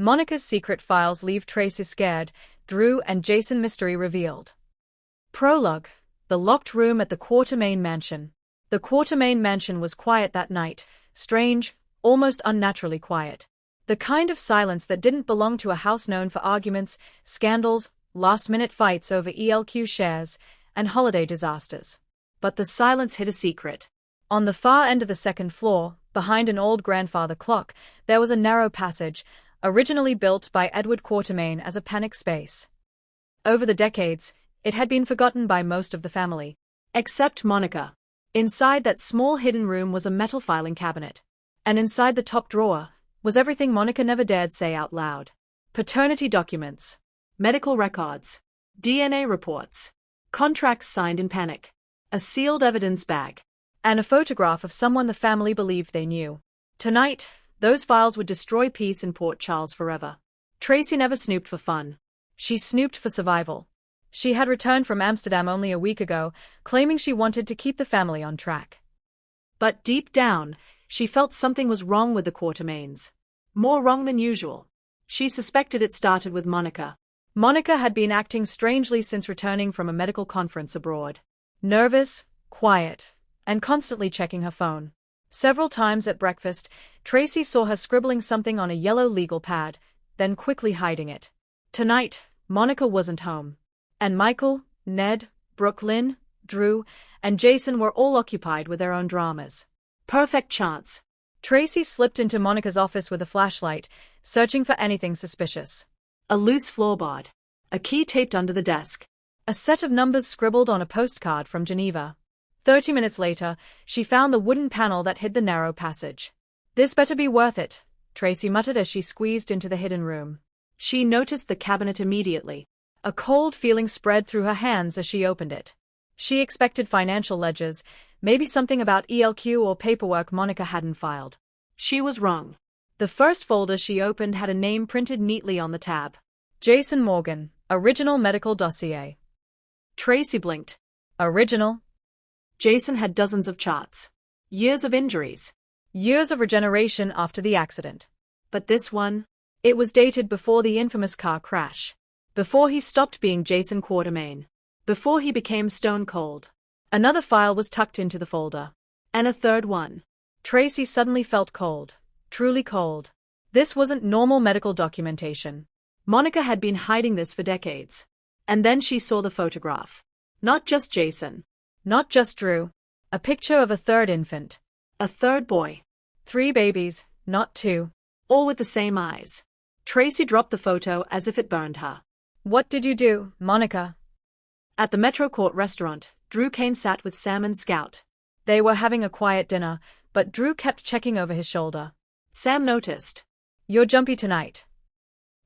Monica's secret files leave Tracy scared, Drew and Jason mystery revealed. Prologue: The locked room at the Quatermain Mansion. The Quatermain Mansion was quiet that night, strange, almost unnaturally quiet. The kind of silence that didn't belong to a house known for arguments, scandals, last-minute fights over ELQ shares, and holiday disasters. But the silence hid a secret. On the far end of the second floor, behind an old grandfather clock, there was a narrow passage, originally built by Edward Quatermain as a panic space. Over the decades, it had been forgotten by most of the family, except Monica. Inside that small hidden room was a metal filing cabinet. And inside the top drawer was everything Monica never dared say out loud. Paternity documents, medical records, DNA reports, contracts signed in panic, a sealed evidence bag, and a photograph of someone the family believed they knew. Tonight, those files would destroy peace in Port Charles forever. Tracy never snooped for fun. She snooped for survival. She had returned from Amsterdam only a week ago, claiming she wanted to keep the family on track. But deep down, she felt something was wrong with the Quatermains. More wrong than usual. She suspected it started with Monica. Monica had been acting strangely since returning from a medical conference abroad. Nervous, quiet, and constantly checking her phone. Several times at breakfast, Tracy saw her scribbling something on a yellow legal pad, then quickly hiding it. Tonight, Monica wasn't home. And Michael, Ned, Brooklyn, Drew, and Jason were all occupied with their own dramas. Perfect chance. Tracy slipped into Monica's office with a flashlight, searching for anything suspicious. A loose floorboard. A key taped under the desk. A set of numbers scribbled on a postcard from Geneva. 30 minutes later, she found the wooden panel that hid the narrow passage. "This better be worth it," Tracy muttered as she squeezed into the hidden room. She noticed the cabinet immediately. A cold feeling spread through her hands as she opened it. She expected financial ledgers, maybe something about ELQ or paperwork Monica hadn't filed. She was wrong. The first folder she opened had a name printed neatly on the tab. Jason Morgan, Original Medical Dossier. Tracy blinked. Original? Jason had dozens of charts. Years of injuries. Years of regeneration after the accident. But this one? It was dated before the infamous car crash. Before he stopped being Jason Quatermain. Before he became stone cold. Another file was tucked into the folder. And a third one. Tracy suddenly felt cold. Truly cold. This wasn't normal medical documentation. Monica had been hiding this for decades. And then she saw the photograph. Not just Jason. Not just Drew. A picture of a third infant. A third boy. 3 babies, not 2. All with the same eyes. Tracy dropped the photo as if it burned her. "What did you do, Monica?" At the Metro Court restaurant, Drew Kane sat with Sam and Scout. They were having a quiet dinner, but Drew kept checking over his shoulder. Sam noticed. "You're jumpy tonight."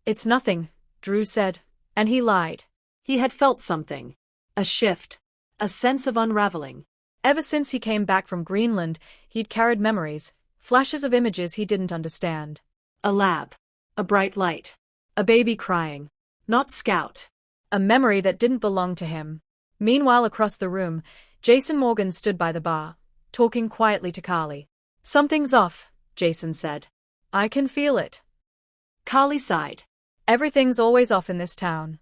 "It's nothing," Drew said, and he lied. He had felt something. A shift. A sense of unraveling. Ever since he came back from Greenland, he'd carried memories, flashes of images he didn't understand. A lab. A bright light. A baby crying. Not Scout. A memory that didn't belong to him. Meanwhile, across the room, Jason Morgan stood by the bar, talking quietly to Carly. "Something's off," Jason said. "I can feel it." Carly sighed. "Everything's always off in this town."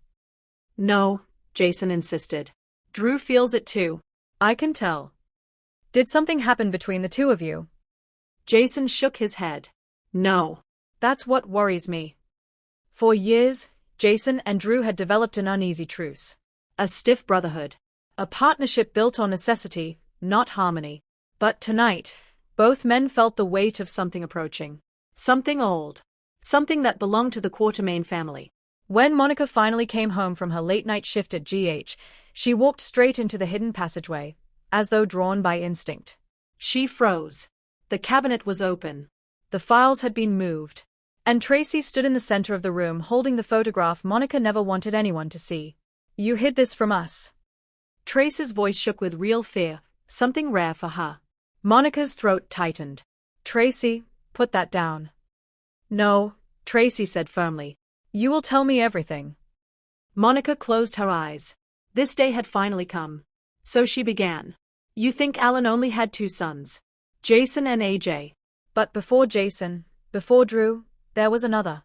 "No," Jason insisted. "Drew feels it too. I can tell." "Did something happen between the two of you?" Jason shook his head. "No. That's what worries me." For years, Jason and Drew had developed an uneasy truce. A stiff brotherhood. A partnership built on necessity, not harmony. But tonight, both men felt the weight of something approaching. Something old. Something that belonged to the Quatermain family. When Monica finally came home from her late-night shift at GH, she walked straight into the hidden passageway, as though drawn by instinct. She froze. The cabinet was open. The files had been moved. And Tracy stood in the center of the room holding the photograph Monica never wanted anyone to see. "You hid this from us." Tracy's voice shook with real fear, something rare for her. Monica's throat tightened. "Tracy, put that down." "No," Tracy said firmly. "You will tell me everything." Monica closed her eyes. This day had finally come. So she began. "You think Alan only had 2 sons. Jason and AJ. But before Jason, before Drew, there was another."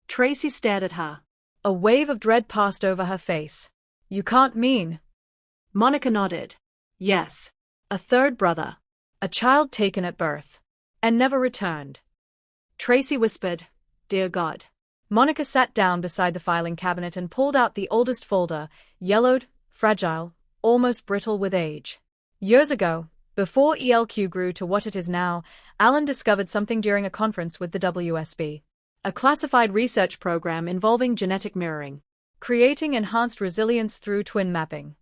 Tracy stared at her. A wave of dread passed over her face. You can't mean. Monica nodded. Yes. A third brother. A child taken at birth. And never returned. Tracy whispered, Dear God. Monica sat down beside the filing cabinet and pulled out the oldest folder, yellowed, fragile, almost brittle with age. Years ago, before ELQ grew to what it is now, Alan discovered something during a conference with the WSB. A classified research program involving genetic mirroring. Creating enhanced resilience through twin mapping.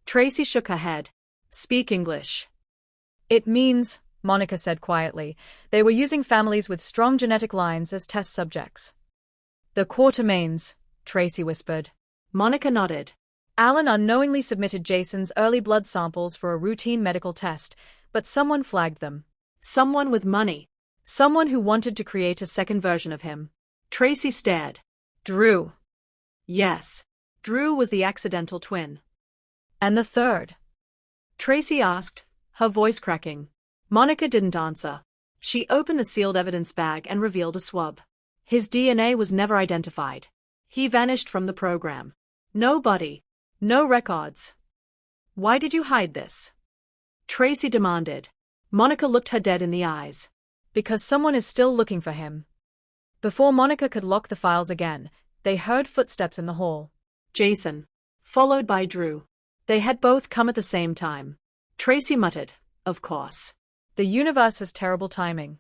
Tracy shook her head. Speak English. It means, Monica said quietly, they were using families with strong genetic lines as test subjects. The Quatermains, Tracy whispered. Monica nodded. Alan unknowingly submitted Jason's early blood samples for a routine medical test, but someone flagged them. Someone with money. Someone who wanted to create a second version of him. Tracy stared. Drew. Yes. Drew was the accidental twin. And the third? Tracy asked, her voice cracking. Monica didn't answer. She opened the sealed evidence bag and revealed a swab. His DNA was never identified. He vanished from the program. No body. No records. Why did you hide this? Tracy demanded. Monica looked her dead in the eyes. Because someone is still looking for him. Before Monica could lock the files again, they heard footsteps in the hall. Jason. Followed by Drew. They had both come at the same time. Tracy muttered, Of course. The universe has terrible timing.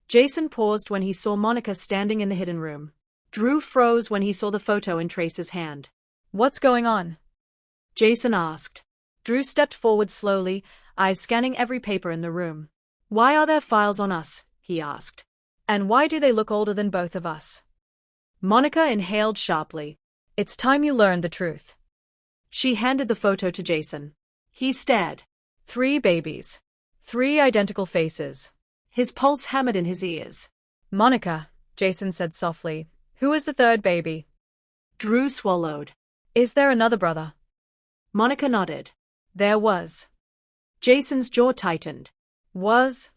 Jason paused when he saw Monica standing in the hidden room. Drew froze when he saw the photo in Tracy's hand. What's going on? Jason asked. Drew stepped forward slowly, eyes scanning every paper in the room. Why are there files on us? He asked. And why do they look older than both of us? Monica inhaled sharply. It's time you learned the truth. She handed the photo to Jason. He stared. 3 babies. 3 identical faces. His pulse hammered in his ears. Monica, Jason said softly, who is the third baby? Drew swallowed. Is there another brother? Monica nodded. There was. Jason's jaw tightened. Was?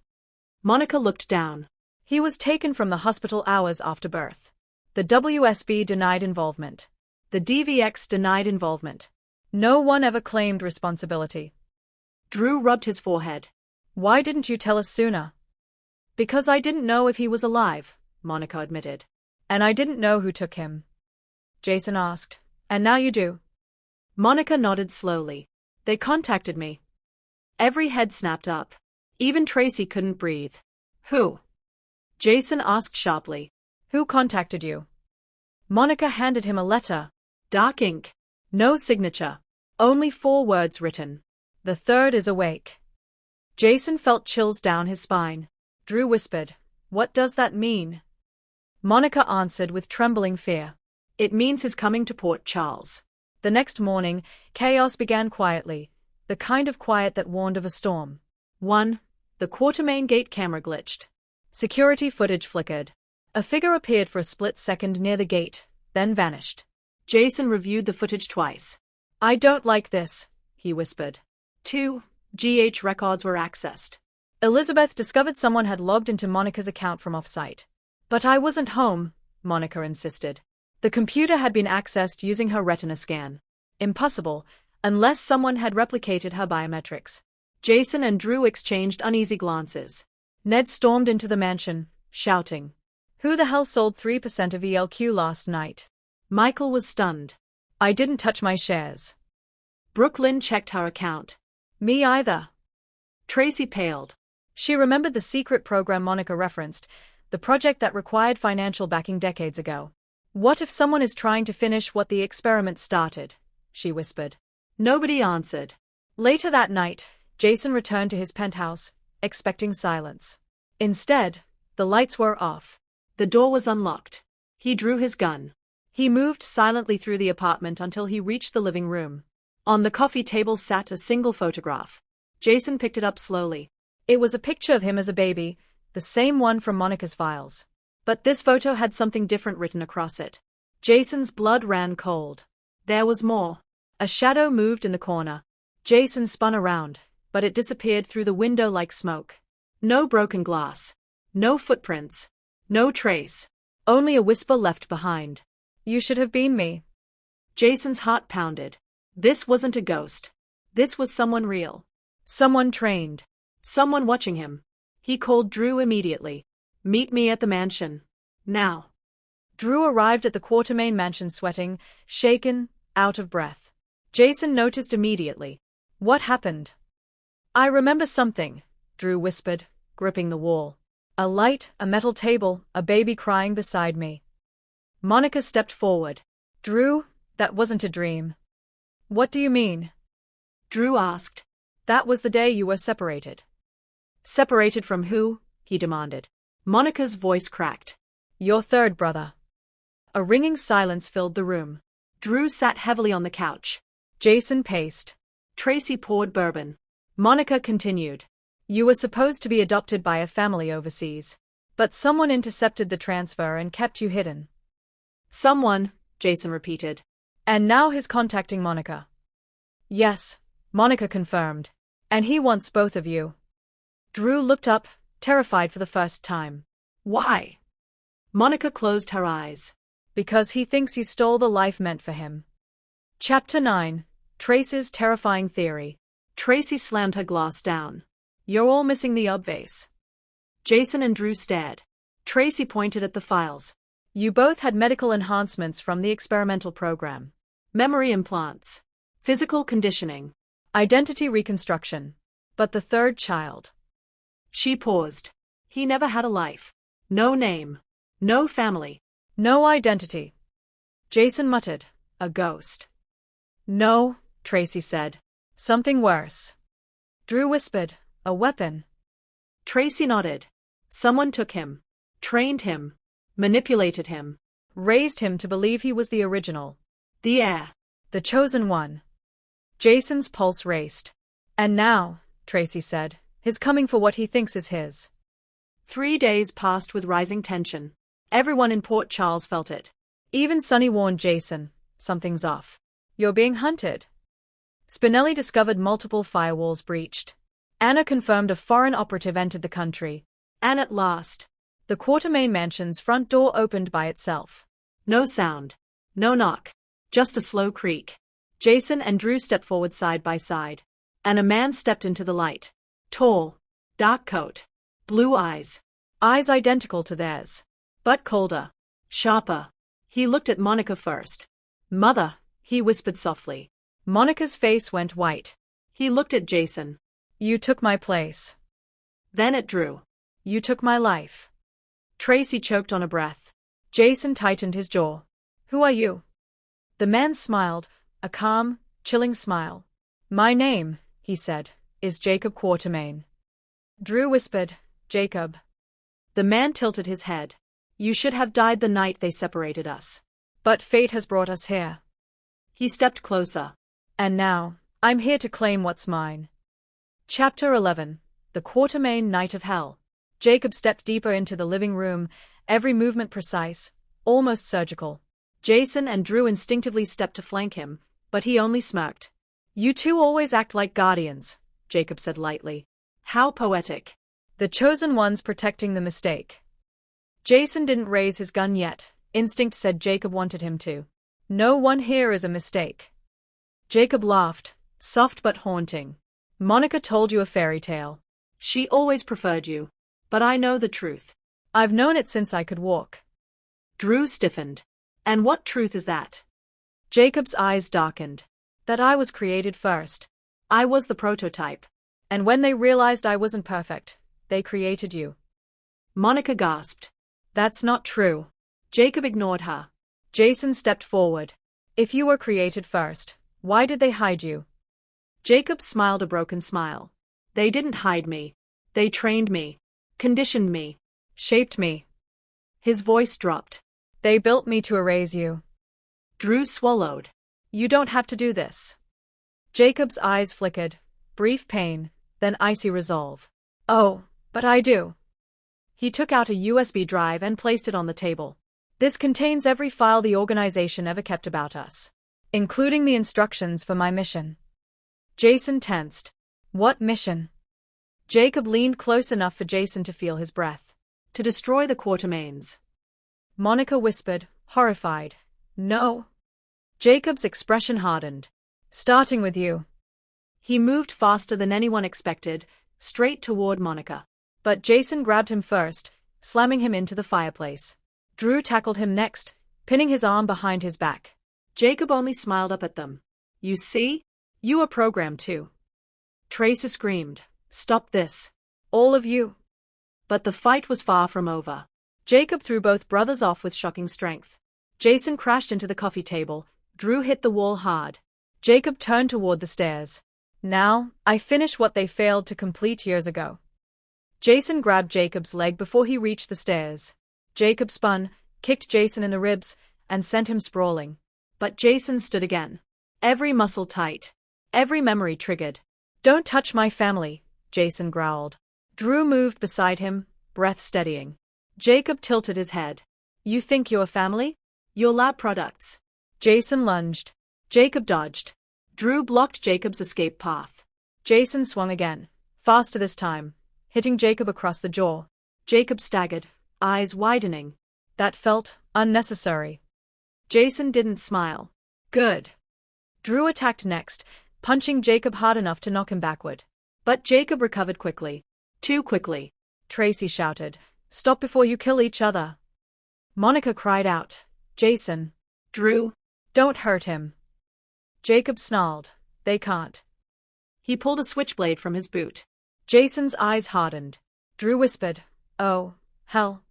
Monica looked down. He was taken from the hospital hours after birth. The WSB denied involvement. The DVX denied involvement. No one ever claimed responsibility. Drew rubbed his forehead. Why didn't you tell us sooner? Because I didn't know if he was alive, Monica admitted. And I didn't know who took him. Jason asked. And now you do. Monica nodded slowly. They contacted me. Every head snapped up. Even Tracy couldn't breathe. Who? Jason asked sharply. Who contacted you? Monica handed him a letter. Dark ink. No signature. Only 4 words written. The third is awake. Jason felt chills down his spine. Drew whispered, What does that mean? Monica answered with trembling fear. It means his coming to Port Charles. The next morning, chaos began quietly, the kind of quiet that warned of a storm. 1. The Quatermain gate camera glitched. Security footage flickered. A figure appeared for a split second near the gate, then vanished. Jason reviewed the footage twice. I don't like this, he whispered. 2. GH records were accessed. Elizabeth discovered someone had logged into Monica's account from off-site. But I wasn't home, Monica insisted. The computer had been accessed using her retina scan. Impossible, unless someone had replicated her biometrics. Jason and Drew exchanged uneasy glances. Ned stormed into the mansion, shouting. Who the hell sold 3% of ELQ last night? Michael was stunned. I didn't touch my shares. Brooklyn checked her account. Me either. Tracy paled. She remembered the secret program Monica referenced, the project that required financial backing decades ago. What if someone is trying to finish what the experiment started? She whispered. Nobody answered. Later that night, Jason returned to his penthouse, expecting silence. Instead, the lights were off. The door was unlocked. He drew his gun. He moved silently through the apartment until he reached the living room. On the coffee table sat a single photograph. Jason picked it up slowly. It was a picture of him as a baby, the same one from Monica's files. But this photo had something different written across it. Jason's blood ran cold. There was more. A shadow moved in the corner. Jason spun around, but it disappeared through the window like smoke. No broken glass. No footprints. No trace. Only a whisper left behind. You should have been me. Jason's heart pounded. This wasn't a ghost. This was someone real. Someone trained. Someone watching him. He called Drew immediately. Meet me at the mansion. Now. Drew arrived at the Quartermain mansion sweating, shaken, out of breath. Jason noticed immediately. What happened? I remember something, Drew whispered, gripping the wall. A light, a metal table, a baby crying beside me. Monica stepped forward. Drew, that wasn't a dream. What do you mean? Drew asked. That was the day you were separated. Separated from who? He demanded. Monica's voice cracked. Your third brother. A ringing silence filled the room. Drew sat heavily on the couch. Jason paced. Tracy poured bourbon. Monica continued. You were supposed to be adopted by a family overseas. But someone intercepted the transfer and kept you hidden. Someone, Jason repeated. And now he's contacting Monica. Yes, Monica confirmed. And he wants both of you. Drew looked up, terrified for the first time. Why? Monica closed her eyes. Because he thinks you stole the life meant for him. Chapter 9. Tracy's terrifying theory. Tracy slammed her glass down. You're all missing the obvious. Jason and Drew stared. Tracy pointed at the files. You both had medical enhancements from the experimental program. Memory implants. Physical conditioning. Identity reconstruction. But the third child. She paused. He never had a life. No name. No family. No identity. Jason muttered. A ghost. No, Tracy said. Something worse. Drew whispered. A weapon. Tracy nodded. Someone took him. Trained him. Manipulated him. Raised him to believe he was the original. The heir. The chosen one. Jason's pulse raced. And now, Tracy said, he's coming for what he thinks is his. 3 days passed with rising tension. Everyone in Port Charles felt it. Even Sonny warned Jason, something's off. You're being hunted. Spinelli discovered multiple firewalls breached. Anna confirmed a foreign operative entered the country. And at last, the Quartermain mansion's front door opened by itself. No sound. No knock. Just a slow creak. Jason and Drew stepped forward side by side. And a man stepped into the light. Tall. Dark coat. Blue eyes. Eyes identical to theirs. But colder. Sharper. He looked at Monica first. Mother, he whispered softly. Monica's face went white. He looked at Jason. You took my place. Then at Drew. You took my life. Tracy choked on a breath. Jason tightened his jaw. Who are you? The man smiled, a calm, chilling smile. My name, he said, is Jacob Quartermain. Drew whispered, Jacob. The man tilted his head. You should have died the night they separated us. But fate has brought us here. He stepped closer. And now, I'm here to claim what's mine. Chapter 11. The Quartermain Night of Hell. Jacob stepped deeper into the living room, every movement precise, almost surgical. Jason and Drew instinctively stepped to flank him, but he only smirked. You two always act like guardians, Jacob said lightly. How poetic. The chosen ones protecting the mistake. Jason didn't raise his gun yet. Instinct said Jacob wanted him to. No one here is a mistake. Jacob laughed, soft but haunting. Monica told you a fairy tale. She always preferred you. But I know the truth. I've known it since I could walk. Drew stiffened. And what truth is that? Jacob's eyes darkened. That I was created first. I was the prototype. And when they realized I wasn't perfect, they created you. Monica gasped. That's not true. Jacob ignored her. Jason stepped forward. If you were created first, why did they hide you? Jacob smiled a broken smile. They didn't hide me. They trained me. Conditioned me. Shaped me. His voice dropped. They built me to erase you. Drew swallowed. You don't have to do this. Jacob's eyes flickered. Brief pain, then icy resolve. Oh, but I do. He took out a USB drive and placed it on the table. This contains every file the organization ever kept about us, including the instructions for my mission. Jason tensed. What mission? Jacob leaned close enough for Jason to feel his breath. To destroy the Quartermains. Monica whispered, horrified. No. Jacob's expression hardened. Starting with you. He moved faster than anyone expected, straight toward Monica. But Jason grabbed him first, slamming him into the fireplace. Drew tackled him next, pinning his arm behind his back. Jacob only smiled up at them. You see? You are programmed too. Tracy screamed. Stop this. All of you. But the fight was far from over. Jacob threw both brothers off with shocking strength. Jason crashed into the coffee table. Drew hit the wall hard. Jacob turned toward the stairs. Now, I finish what they failed to complete years ago. Jason grabbed Jacob's leg before he reached the stairs. Jacob spun, kicked Jason in the ribs, and sent him sprawling. But Jason stood again. Every muscle tight. Every memory triggered. Don't touch my family, Jason growled. Drew moved beside him, breath steadying. Jacob tilted his head. You think you're family? You're lab products. Jason lunged. Jacob dodged. Drew blocked Jacob's escape path. Jason swung again, faster this time, hitting Jacob across the jaw. Jacob staggered, eyes widening. That felt unnecessary. Jason didn't smile. Good. Drew attacked next, punching Jacob hard enough to knock him backward. But Jacob recovered quickly. Too quickly. Tracy shouted. Stop before you kill each other. Monica cried out. Jason. Drew. Don't hurt him. Jacob snarled. They can't. He pulled a switchblade from his boot. Jason's eyes hardened. Drew whispered. Oh, hell.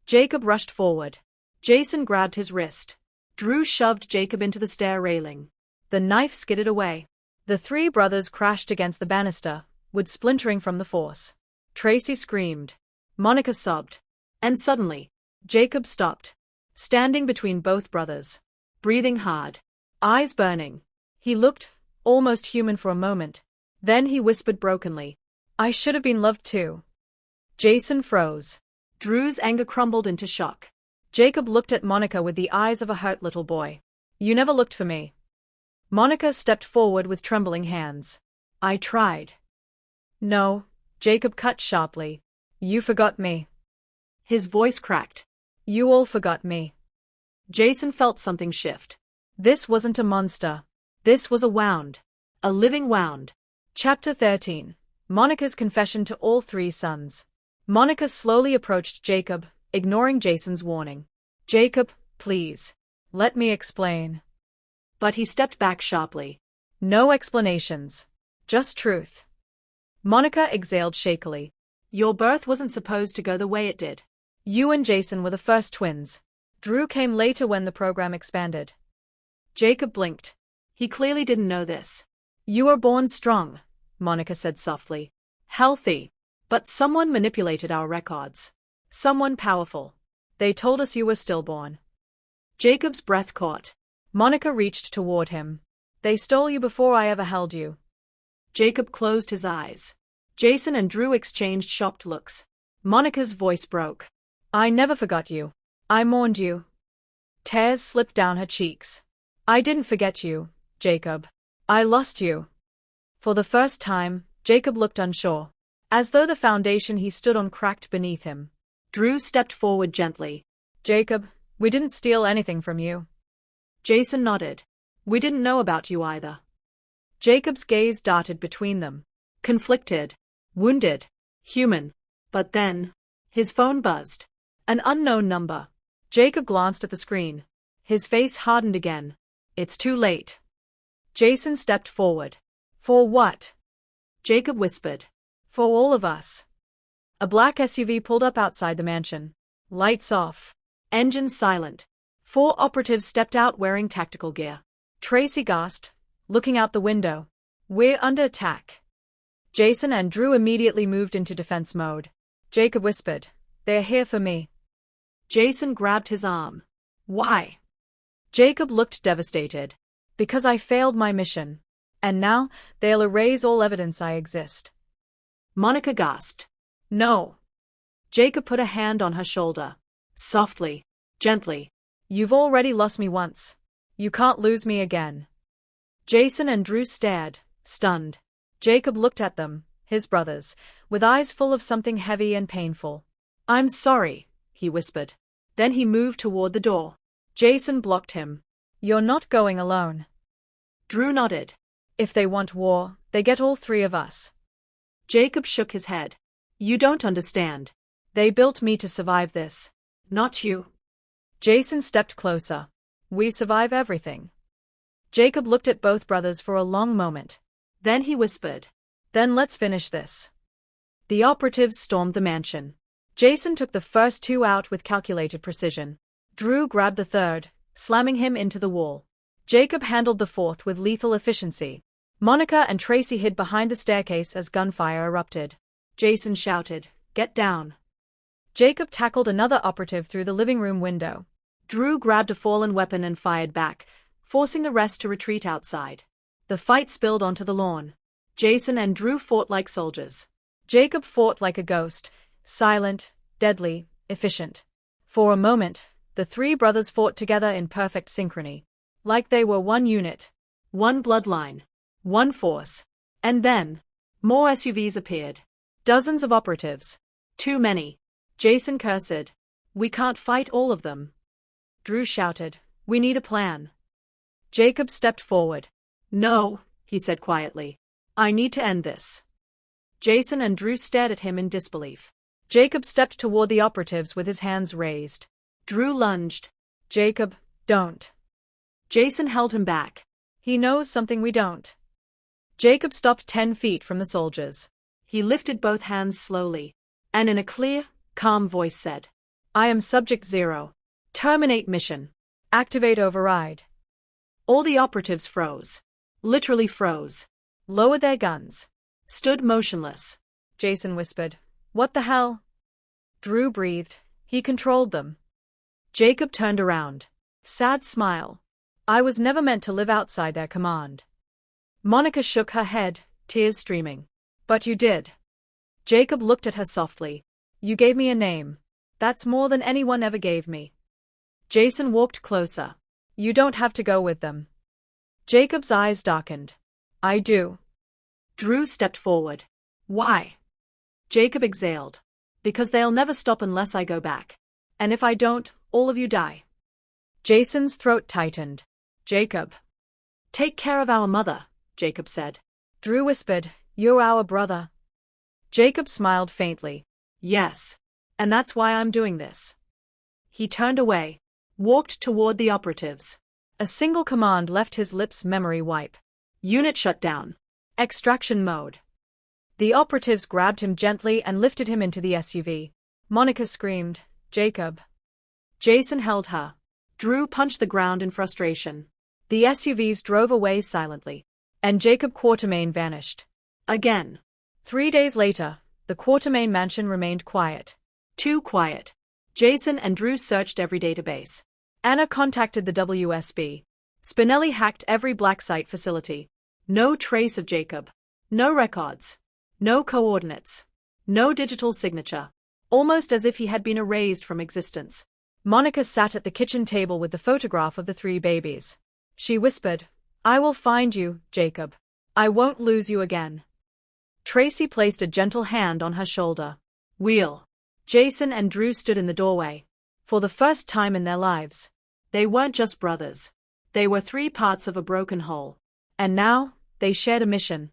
Jacob rushed forward. Jason grabbed his wrist. Drew shoved Jacob into the stair railing. The knife skidded away. The three brothers crashed against the banister, wood splintering from the force. Tracy screamed. Monica sobbed. And suddenly, Jacob stopped, standing between both brothers, breathing hard, eyes burning. He looked almost human for a moment. Then he whispered brokenly, I should have been loved too. Jason froze. Drew's anger crumbled into shock. Jacob looked at Monica with the eyes of a hurt little boy. You never looked for me. Monica stepped forward with trembling hands. I tried. No, Jacob cut sharply. You forgot me. His voice cracked. You all forgot me. Jason felt something shift. This wasn't a monster. This was a wound. A living wound. Chapter 13. Monica's confession to all three sons. Monica slowly approached Jacob, ignoring Jason's warning. Jacob, please. Let me explain. But he stepped back sharply. No explanations. Just truth. Monica exhaled shakily. Your birth wasn't supposed to go the way it did. You and Jason were the first twins. Drew came later when the program expanded. Jacob blinked. He clearly didn't know this. You were born strong, Monica said softly. Healthy. But someone manipulated our records. Someone powerful. They told us you were stillborn. Jacob's breath caught. Monica reached toward him. They stole you before I ever held you. Jacob closed his eyes. Jason and Drew exchanged shocked looks. Monica's voice broke. I never forgot you. I mourned you. Tears slipped down her cheeks. I didn't forget you, Jacob. I lost you. For the first time, Jacob looked unsure, as though the foundation he stood on cracked beneath him. Drew stepped forward gently. Jacob, we didn't steal anything from you. Jason nodded. We didn't know about you either. Jacob's gaze darted between them. Conflicted. Wounded. Human. But then, his phone buzzed. An unknown number. Jacob glanced at the screen. His face hardened again. It's too late. Jason stepped forward. For what? Jacob whispered. For all of us. A black SUV pulled up outside the mansion. Lights off. Engines silent. 4 operatives stepped out wearing tactical gear. Tracy gasped, looking out the window. We're under attack. Jason and Drew immediately moved into defense mode. Jacob whispered, They're here for me. Jason grabbed his arm. Why? Jacob looked devastated. Because I failed my mission. And now, they'll erase all evidence I exist. Monica gasped. No. Jacob put a hand on her shoulder. Softly. Gently. You've already lost me once. You can't lose me again. Jason and Drew stared, stunned. Jacob looked at them, his brothers, with eyes full of something heavy and painful. I'm sorry, he whispered. Then he moved toward the door. Jason blocked him. You're not going alone. Drew nodded. If they want war, they get all three of us. Jacob shook his head. You don't understand. They built me to survive this. Not you. Jason stepped closer. We survive everything. Jacob looked at both brothers for a long moment. Then he whispered. Then let's finish this. The operatives stormed the mansion. Jason took the first two out with calculated precision. Drew grabbed the third, slamming him into the wall. Jacob handled the fourth with lethal efficiency. Monica and Tracy hid behind the staircase as gunfire erupted. Jason shouted, "Get down." Jacob tackled another operative through the living room window. Drew grabbed a fallen weapon and fired back, forcing the rest to retreat outside. The fight spilled onto the lawn. Jason and Drew fought like soldiers. Jacob fought like a ghost, silent, deadly, efficient. For a moment, the three brothers fought together in perfect synchrony. Like they were one unit. One bloodline. One force. And then, more SUVs appeared. Dozens of operatives. Too many. Jason cursed. We can't fight all of them. Drew shouted, We need a plan. Jacob stepped forward. No, he said quietly. I need to end this. Jason and Drew stared at him in disbelief. Jacob stepped toward the operatives with his hands raised. Drew lunged. Jacob, don't. Jason held him back. He knows something we don't. Jacob stopped 10 feet from the soldiers. He lifted both hands slowly, and in a clear, calm voice said, I am Subject 0. Terminate mission. Activate override. All the operatives froze. Literally froze. Lowered their guns. Stood motionless. Jason whispered, What the hell? Drew breathed. He controlled them. Jacob turned around. Sad smile. I was never meant to live outside their command. Monica shook her head, tears streaming. But you did. Jacob looked at her softly. You gave me a name. That's more than anyone ever gave me. Jason walked closer. You don't have to go with them. Jacob's eyes darkened. I do. Drew stepped forward. Why? Jacob exhaled. Because they'll never stop unless I go back. And if I don't, all of you die. Jason's throat tightened. Jacob. Take care of our mother, Jacob said. Drew whispered, You're our brother. Jacob smiled faintly. Yes. And that's why I'm doing this. He turned away, walked toward the operatives. A single command left his lips memory wipe. Unit shut down. Extraction mode. The operatives grabbed him gently and lifted him into the SUV. Monica screamed, Jacob. Jason held her. Drew punched the ground in frustration. The SUVs drove away silently. And Jacob Quatermain vanished. Again. 3 days later, the Quatermain mansion remained quiet. Too quiet. Jason and Drew searched every database. Anna contacted the WSB. Spinelli hacked every black site facility. No trace of Jacob. No records. No coordinates. No digital signature. Almost as if he had been erased from existence. Monica sat at the kitchen table with the photograph of the 3 babies. She whispered, I will find you, Jacob. I won't lose you again. Tracy placed a gentle hand on her shoulder. Wheel. Jason and Drew stood in the doorway. For the first time in their lives. They weren't just brothers. They were 3 parts of a broken whole. And now, they shared a mission.